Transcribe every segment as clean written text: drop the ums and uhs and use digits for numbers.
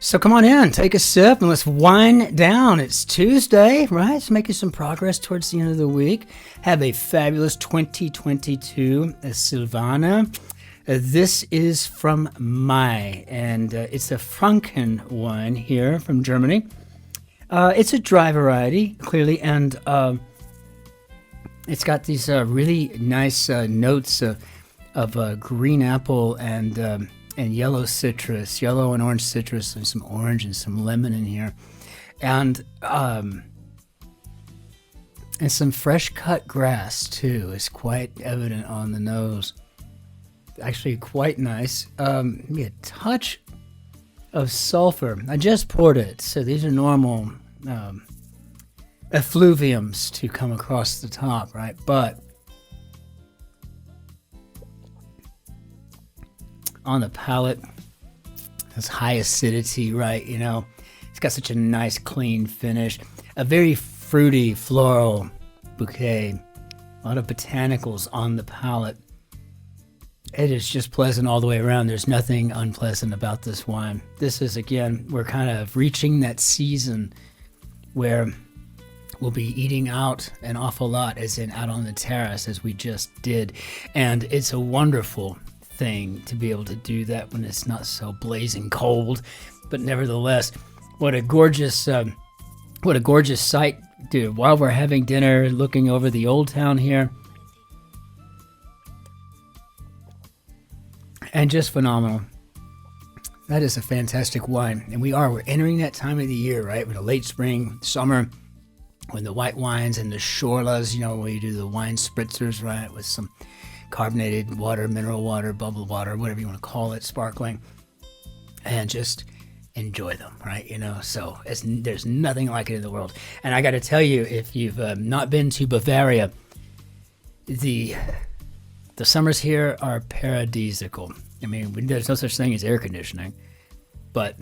So come on in, take a sip, and let's wind down. It's Tuesday, right? It's making some progress towards the end of the week. Have a fabulous 2022 Silvaner. This is from Mai, and it's a Franken wine here from Germany. It's a dry variety, clearly, and it's got these really nice notes of green apple and yellow citrus, yellow and orange citrus, and some orange and some lemon in here, and some fresh cut grass too is quite evident on the nose. Actually, quite nice. Maybe a touch of sulfur. I just poured it, so these are normal effluviums to come across the top, right? But on the palate, this high acidity, right? You know, it's got such a nice, clean finish. A very fruity, floral bouquet. A lot of botanicals on the palate. It is just pleasant all the way around. There's nothing unpleasant about this wine. This is, again, we're kind of reaching that season where we'll be eating out an awful lot, as in out on the terrace, as we just did. And it's a wonderful thing to be able to do that when it's not so blazing cold, but nevertheless, what a gorgeous sight, dude. While we're having dinner, looking over the old town here, and just phenomenal. That is a fantastic wine, and we're entering that time of the year, right? With the late spring, summer, when the white wines and the shorlas, you know, where you do the wine spritzers, right, with some carbonated water, mineral water, bubbled water, whatever you want to call it, sparkling, and just enjoy them, right? You know, so there's nothing like it in the world. And I got to tell you, if you've not been to Bavaria, the summers here are paradisical. I mean, there's no such thing as air conditioning, but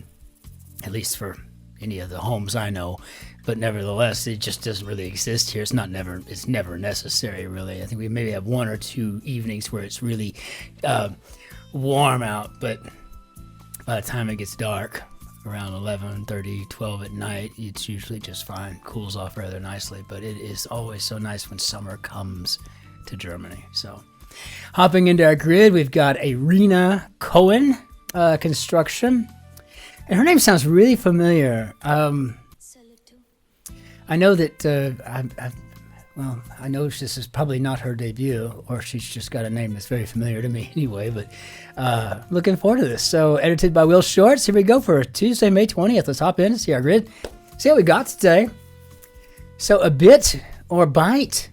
at least for any of the homes I know, but nevertheless, it just doesn't really exist here. It's never necessary, really. I think we maybe have one or two evenings where it's really warm out, but by the time it gets dark, around 11:30, 12 at night, it's usually just fine. Cools off rather nicely, but it is always so nice when summer comes to Germany. So, hopping into our grid, we've got a Rena Cohen construction. And her name sounds really familiar. I know that, I know this is probably not her debut, or she's just got a name that's very familiar to me anyway, but looking forward to this. So, edited by Will Shorts. Here we go for Tuesday, May 20th. Let's hop in and see our grid. See what we got today. So, a bit or bite.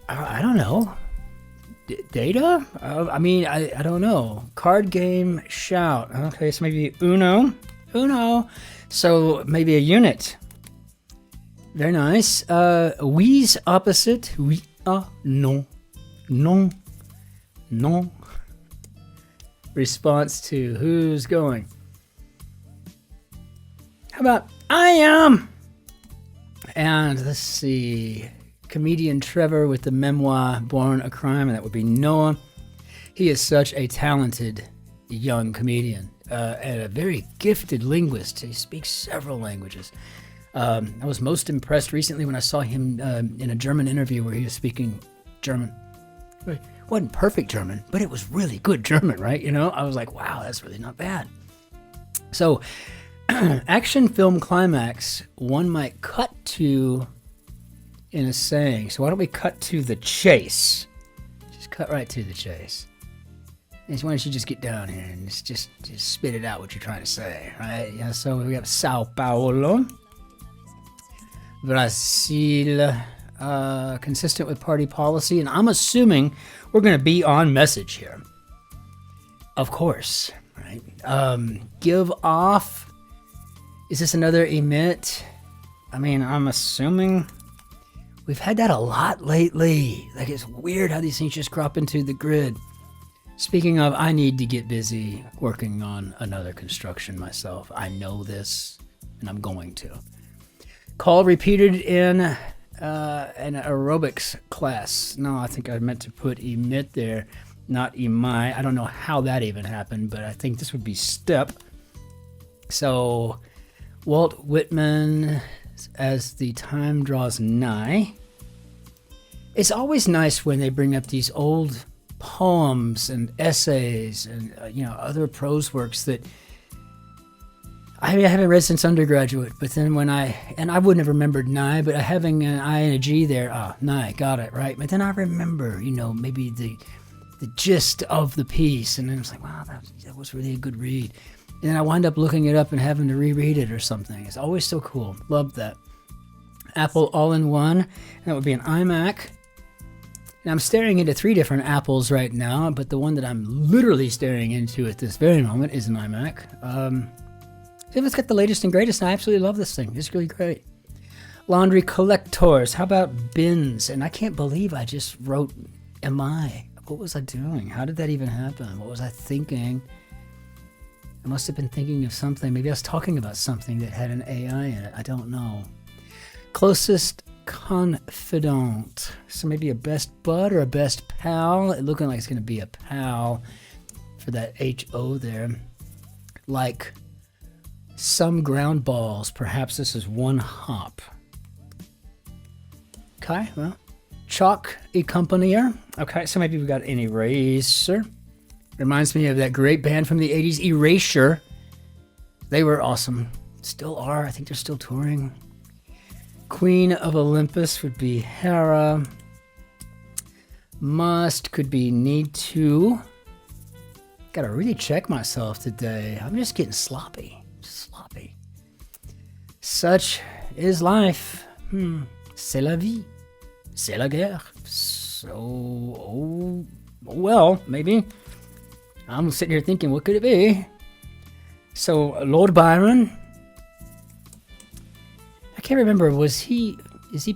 I don't know. Data? I don't know. Card game shout. Okay, so maybe Uno. So maybe a unit. Very nice. We's opposite. Oui, non. Response to who's going. How about I am? And let's see. Comedian Trevor with the memoir Born a Crime, and that would be Noah. He is such a talented young comedian and a very gifted linguist. He speaks several languages. I was most impressed recently when I saw him in a German interview where he was speaking German. It wasn't perfect German, but it was really good German, right? You know, I was like, wow, that's really not bad. So, action film climax, one might cut to in a saying. So why don't we cut to the chase? Just cut right to the chase. And why don't you just get down here and just spit it out what you're trying to say, right? Yeah. So we have Sao Paulo, Brazil, consistent with party policy, and I'm assuming we're going to be on message here. Of course, right? Give off. Is this another emit? I mean, I'm assuming. We've had that a lot lately. Like, it's weird how these things just crop into the grid. Speaking of, I need to get busy working on another construction myself. I know this, and I'm going to. Call repeated in an aerobics class. No, I think I meant to put emit there. not Imai. I don't know how that even happened, but I think this would be step. So Walt Whitman, as the time draws nigh. It's always nice when they bring up these old poems and essays and other prose works that I haven't read since undergraduate. But then I wouldn't have remembered nigh, but having an I and a G there, nigh, got it right. But then I remember, maybe the gist of the piece, and then it's like, wow, that was really a good read. And then I wind up looking it up and having to reread it or something. It's always so cool. Love that. Apple all-in-one, and that would be an iMac. And I'm staring into 3 different Apples right now, but the one that I'm literally staring into at this very moment is an iMac. It's got the latest and greatest, and I absolutely love this thing. It's really great. Laundry collectors. How about bins? And I can't believe I just wrote MI. What was I doing? How did that even happen? What was I thinking? I must have been thinking of something. Maybe I was talking about something that had an AI in it. I don't know. Closest confidant. So maybe a best bud or a best pal. It looking like it's going to be a pal for that HO there. Like some ground balls. Perhaps this is one hop. Okay, well. Chalk accompanier. Okay, so maybe we got an eraser. Reminds me of that great band from the 80s, Erasure. They were awesome. Still are. I think they're still touring. Queen of Olympus would be Hera. Must could be need to. Gotta really check myself today. I'm just getting sloppy. Sloppy. Such is life. C'est la vie. C'est la guerre. So, well, maybe. I'm sitting here thinking, what could it be? So, Lord Byron. I can't remember. Is he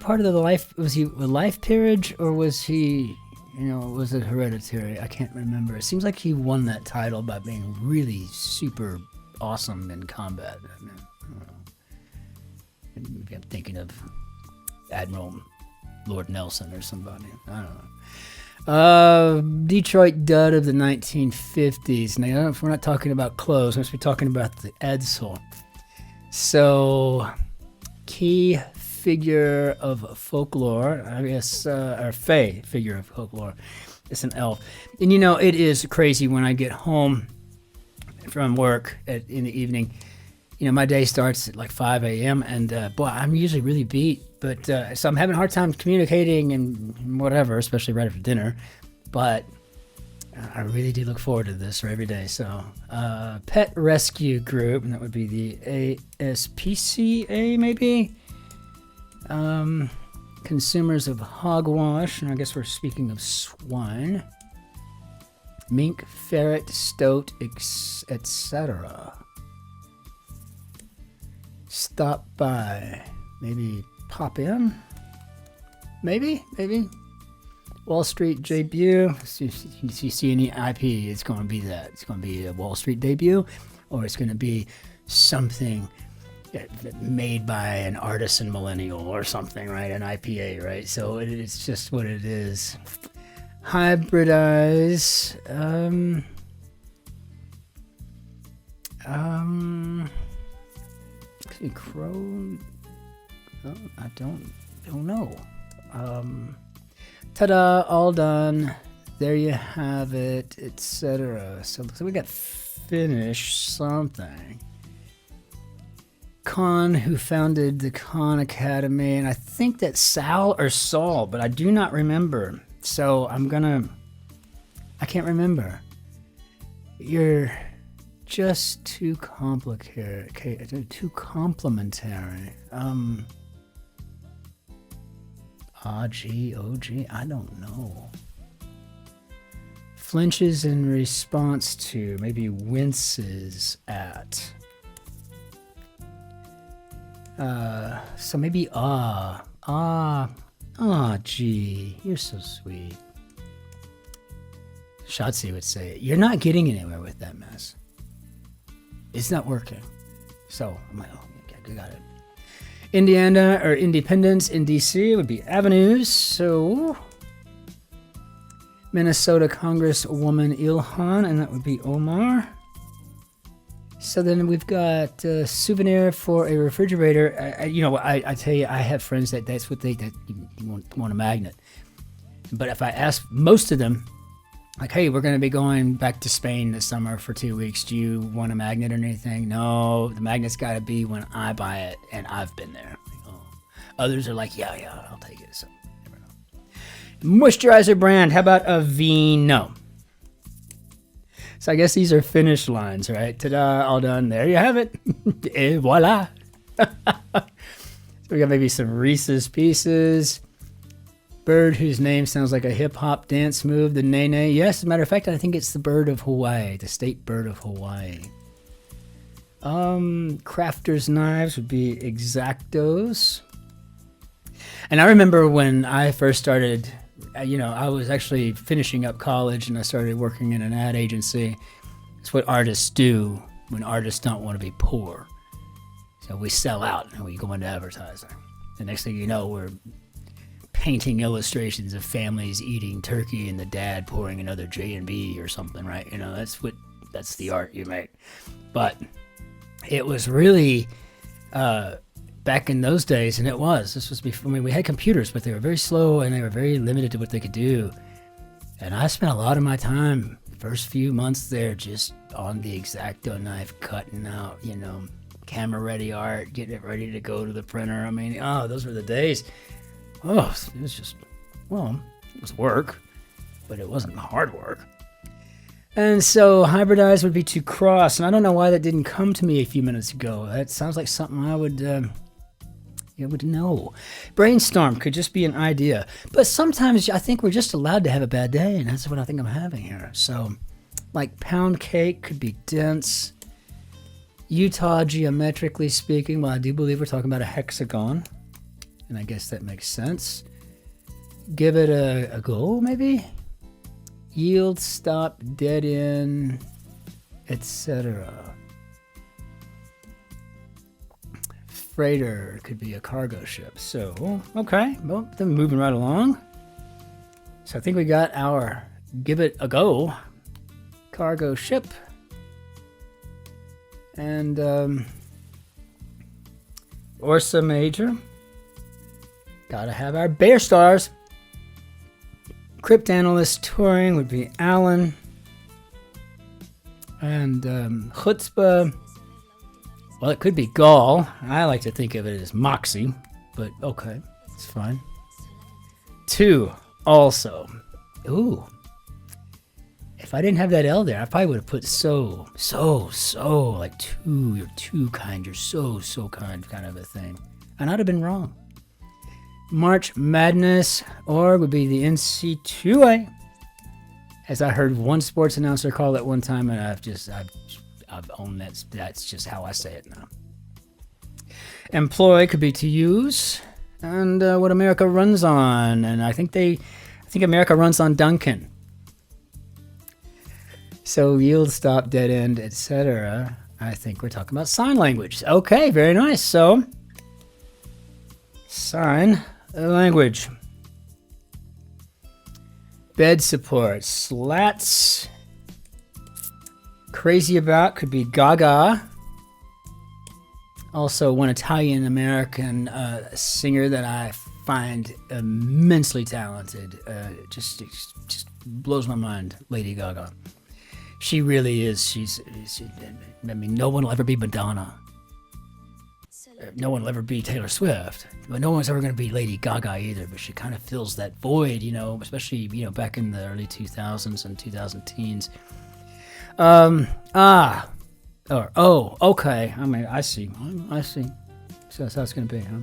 part of the life? Was he a life peerage, or was he, was it hereditary? I can't remember. It seems like he won that title by being really super awesome in combat. I don't know. Maybe I'm thinking of Admiral Lord Nelson or somebody. I don't know. Detroit dud of the 1950s. Now, if we're not talking about clothes, we must be talking about the Edsel. So, key figure of folklore, I guess, or fey figure of folklore. It's an elf. And it is crazy when I get home from work in the evening. My day starts at like 5 a.m. and boy, I'm usually really beat. But so I'm having a hard time communicating and whatever, especially right after dinner. But I really do look forward to this for every day. So pet rescue group, and that would be the ASPCA maybe. Consumers of hogwash, and I guess we're speaking of swine. Mink, ferret, stoat, etc. Stop by, maybe pop in, maybe. Wall Street debut. If you see any IP, it's going to be that. It's going to be a Wall Street debut, or it's going to be something made by an artisan millennial or something, right? An IPA, right? So it's just what it is. Hybridize. Crow. Oh, I don't know. Ta-da! All done. There you have it, etc. So we got finish something. Khan, who founded the Khan Academy, and I think that's Sal or Saul, but I do not remember. So I can't remember. You're just too complicated, too complimentary. OG, I don't know. Flinches in response to, maybe winces at. So maybe gee, you're so sweet. Shotzi would say, you're not getting anywhere with that mess. It's not working. So I'm like, oh, okay, got it. Indiana or Independence in DC would be avenues. So Minnesota Congresswoman Ilhan, and that would be Omar. So then we've got a souvenir for a refrigerator. I tell you, I have friends that's what they want a magnet. But if I ask most of them, like, hey, we're going to be going back to Spain this summer for 2 weeks. Do you want a magnet or anything? No, the magnet's got to be when I buy it, and I've been there. Others are like, yeah, I'll take it. So, never know. Moisturizer brand. How about Aveeno? So I guess these are finish lines, right? Ta-da, all done. There you have it. Et voila. So we got maybe some Reese's Pieces. Bird whose name sounds like a hip-hop dance move, the nene. Yes, as a matter of fact, I think it's the bird of Hawaii, the state bird of Hawaii. Crafter's knives would be X-Actos. And I remember when I first started, I was actually finishing up college and I started working in an ad agency. It's what artists do when artists don't want to be poor. So we sell out and we go into advertising. The next thing you know, we're painting illustrations of families eating turkey and the dad pouring another J&B or something, right? That's the art you make. But it was really back in those days, and this was before. We had computers, but they were very slow and they were very limited to what they could do. And I spent a lot of my time, first few months there, just on the X-Acto knife, cutting out, camera ready art, getting it ready to go to the printer. I mean, those were the days. Oh, it was just, it was work, but it wasn't hard work. And so hybridize would be to cross, and I don't know why that didn't come to me a few minutes ago. That sounds like something I would know. Brainstorm could just be an idea, but sometimes I think we're just allowed to have a bad day, and that's what I think I'm having here. So, like pound cake could be dense. Utah, geometrically speaking, well, I do believe we're talking about a hexagon. And I guess that makes sense. Give it a go, maybe? Yield, stop, dead end, etc. Freighter could be a cargo ship. So, okay, well, then moving right along. So I think we got our give it a go cargo ship. And Ursa Major. Gotta have our Bear Stars. Cryptanalyst touring would be Alan. And Chutzpah. Well, it could be Gaul. I like to think of it as Moxie. But okay, it's fine. 2 also. Ooh. If I didn't have that L there, I probably would have put so, like you're too kind, you're so kind of a thing. And I'd have been wrong. March Madness, or would be the NC2A, as I heard one sports announcer call it one time, and I've owned that. That's just how I say it now. Employ could be to use, and what America runs on, and I think America runs on Duncan. So yield, stop, dead end, etc. I think we're talking about sign language. Okay, very nice. So sign language. Bed support. Slats. Crazy about could be gaga. Also, one Italian-American singer that I find immensely talented. Just blows my mind, Lady Gaga. She really is. No one will ever be Madonna. No one will ever be Taylor Swift. But no one's ever going to be Lady Gaga either. But she kind of fills that void, especially, back in the early 2000s and 2010s. Okay. I mean, I see. So that's how it's going to be, huh?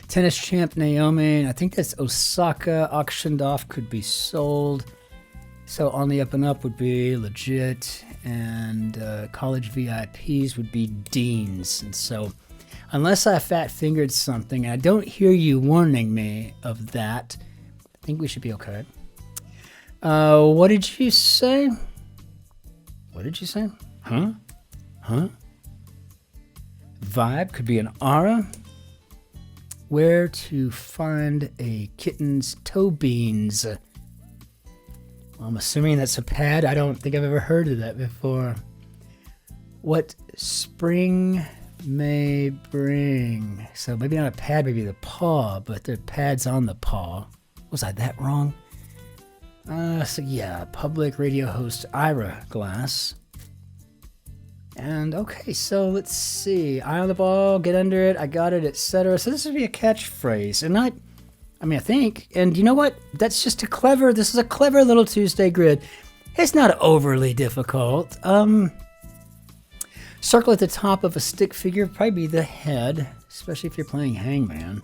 Tennis champ Naomi. I think that's Osaka. Auctioned off, could be sold. So on the up and up would be legit, and college VIPs would be deans. And so unless I fat-fingered something, and I don't hear you warning me of that, I think we should be okay. What did you say? Huh? Vibe could be an aura. Where to find a kitten's toe beans. I'm assuming that's a pad. I don't think I've ever heard of that before. What spring may bring. So maybe not a pad, maybe the paw, but the pad's on the paw. Was I that wrong? So yeah, public radio host Ira Glass. And okay, so let's see. Eye on the ball, get under it, I got it, etc. So this would be a catchphrase. And I think, and you know what? This is a clever little Tuesday grid. It's not overly difficult. Circle at the top of a stick figure, probably be the head, especially if you're playing hangman.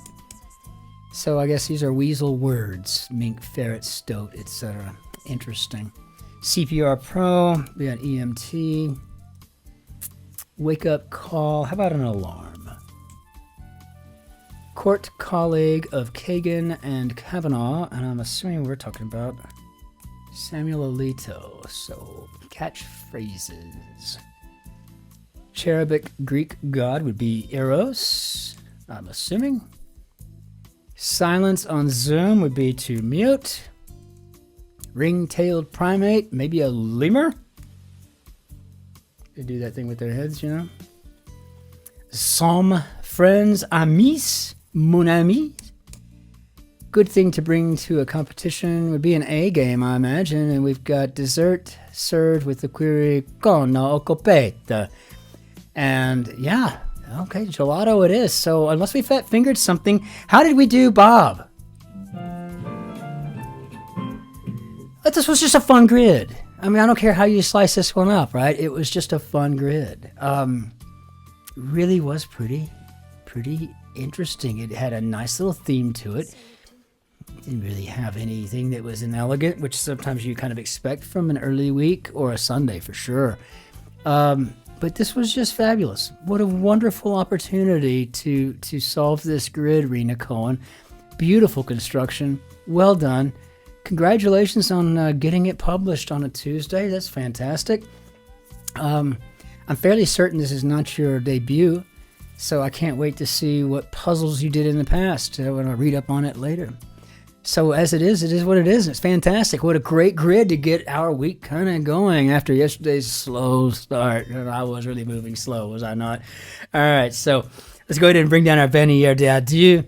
So I guess these are weasel words: mink, ferret, stoat, etc. Interesting. CPR Pro, we got EMT. Wake up call. How about an alarm? Court colleague of Kagan and Kavanaugh, and I'm assuming we're talking about Samuel Alito. So catchphrases. Cherubic Greek god would be Eros, I'm assuming. Silence on Zoom would be to mute. Ring-tailed primate, maybe a lemur. They do that thing with their heads, you know. Somme friends, amis, mon ami. Good thing to bring to a competition would be an A game, I imagine. And we've got dessert served with the query con o copetta. And yeah, okay, gelato it is. So unless we fat fingered something, how did we do, Bob? This was just a fun grid. I mean, I don't care how you slice this one up, right? It was just a fun grid. Really was pretty interesting. It had a nice little theme to it. Didn't really have anything that was inelegant, which sometimes you kind of expect from an early week or a Sunday for sure. But this was just fabulous. What a wonderful opportunity to solve this grid, Rena Cohen. Beautiful construction. Well done. Congratulations on getting it published on a Tuesday. That's fantastic. I'm fairly certain this is not your debut, so I can't wait to see what puzzles you did in the past when I read up on it later. So as it is what it is. It's fantastic. What a great grid to get our week kind of going after yesterday's slow start. I was really moving slow, was I not? All right, so let's go ahead and bring down our Benny d'adieu.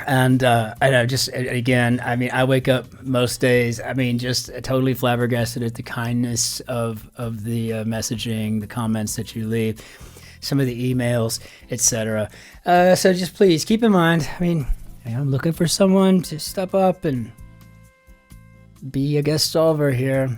And I know, just again, I mean, I wake up most days, I mean, just totally flabbergasted at the kindness of the messaging, the comments that you leave, some of the emails, etc. So just please keep in mind, I mean, I'm looking for someone to step up and be a guest solver here.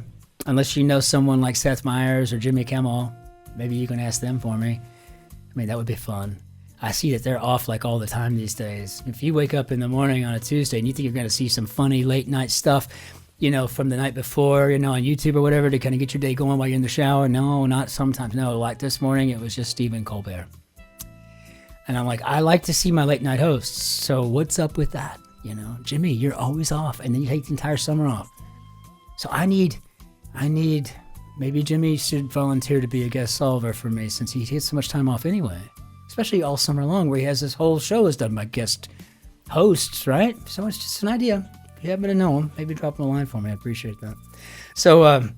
Unless you know someone like Seth Meyers or Jimmy Kimmel, maybe you can ask them for me. I mean, that would be fun. I see that they're off like all the time these days. If you wake up in the morning on a Tuesday and you think you're going to see some funny late night stuff, you know, from the night before, you know, on YouTube or whatever to kind of get your day going while you're in the shower. No, not sometimes. No, like this morning, it was just Stephen Colbert. And I'm like, I like to see my late night hosts. So what's up with that? You know, Jimmy, you're always off. And then you take the entire summer off. So I need, maybe Jimmy should volunteer to be a guest solver for me since he gets so much time off anyway. Especially all summer long where he has this whole show is done by guest hosts, right? So it's just an idea. If you happen to know him, maybe drop him a line for me. I appreciate that. So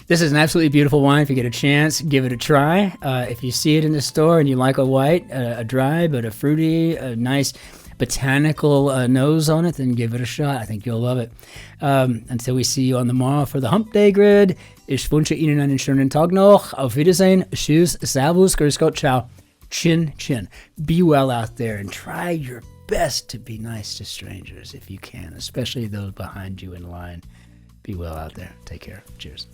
this is an absolutely beautiful wine. If you get a chance, give it a try. If you see it in the store and you like a white, a dry, but a fruity, a nice botanical nose on it, then give it a shot. I think you'll love it. Until we see you on the morrow for the Hump Day Grid, ich wünsche Ihnen einen schönen Tag noch. Auf Wiedersehen. Tschüss. Servus. Grüß Gott. Ciao. Cin-Cin. Be well out there and try your best to be nice to strangers if you can, especially those behind you in line. Be well out there. Take care. Cheers.